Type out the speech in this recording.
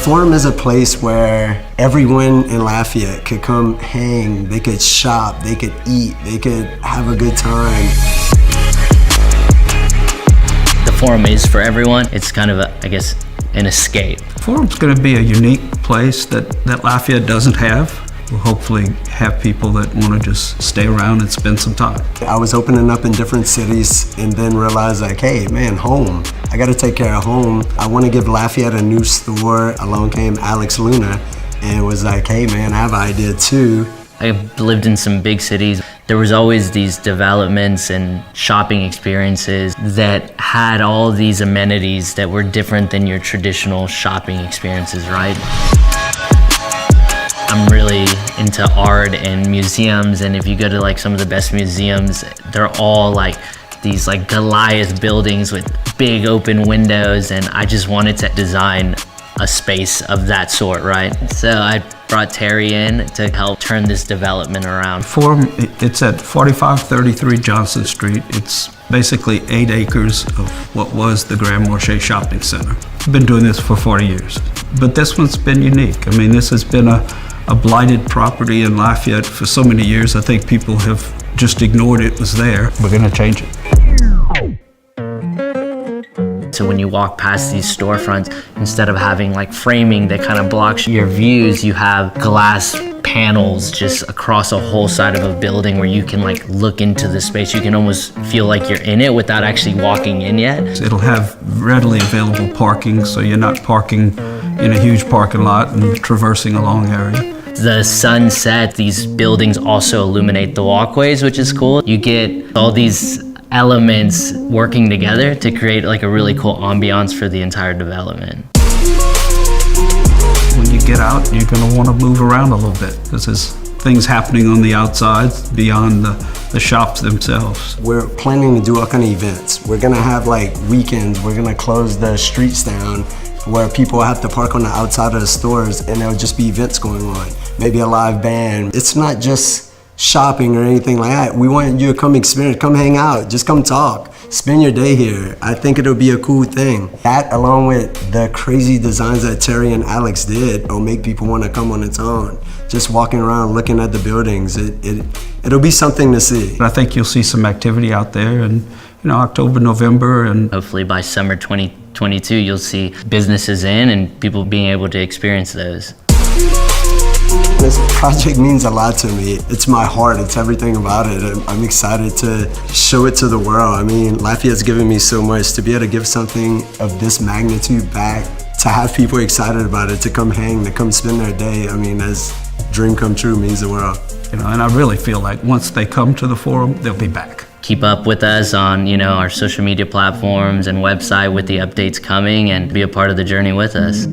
Forum is a place where everyone in Lafayette could come hang, they could shop, they could eat, they could have a good time. The Forum is for everyone. It's kind of, I guess, an escape. Forum's going to be a unique place that Lafayette doesn't have. We'll hopefully have people that want to just stay around and spend some time. I was opening up in different cities and then realized like, hey man, home. I got to take care of home. I want to give Lafayette a new store. Along came Alex Luna and was like, hey man, I have an idea too. I've lived in some big cities. There was always these developments and shopping experiences that had all these amenities that were different than your traditional shopping experiences, right? I'm really into art and museums, and if you go to like some of the best museums, they're all like these like Goliath buildings with big open windows, and I just wanted to design a space of that sort, right? So I brought Terry in to help turn this development around. Forum, it's at 4533 Johnson Street. It's basically 8 acres of what was the Grand Marché Shopping Center. I've been doing this for 40 years, but this one's been unique. I mean, this has been a blighted property in Lafayette for so many years. I think people have just ignored it was there. We're gonna change it. So when you walk past these storefronts, instead of having like framing that kind of blocks your views, you have glass panels just across a whole side of a building where you can like look into the space. You can almost feel like you're in it without actually walking in yet. It'll have readily available parking, so you're not parking in a huge parking lot and traversing a long area. The sunset, these buildings also illuminate the walkways, which is cool. You get all these elements working together to create like a really cool ambiance for the entire development. When you get out, you're going to want to move around a little bit because there's things happening on the outside beyond the shops themselves. We're planning to do all kind of events. We're going to have like weekends. We're going to close the streets down where people have to park on the outside of the stores, and there'll just be events going on. Maybe a live band. It's not just shopping or anything like that. We want you to come experience, come hang out, just come talk, spend your day here. I think it'll be a cool thing. That, along with the crazy designs that Terry and Alex did, will make people want to come on its own. Just walking around, looking at the buildings, it'll be something to see. I think you'll see some activity out there in October, November, and hopefully by summer 2022, you'll see businesses in and people being able to experience those. This project means a lot to me. It's my heart, it's everything about it. I'm excited to show it to the world. I mean, Lafayette's given me so much. To be able to give something of this magnitude back, to have people excited about it, to come hang, to come spend their day, I mean, that's dream come true, means the world. And I really feel like once they come to the Forum, they'll be back. Keep up with us on, our social media platforms and website with the updates coming, and be a part of the journey with us.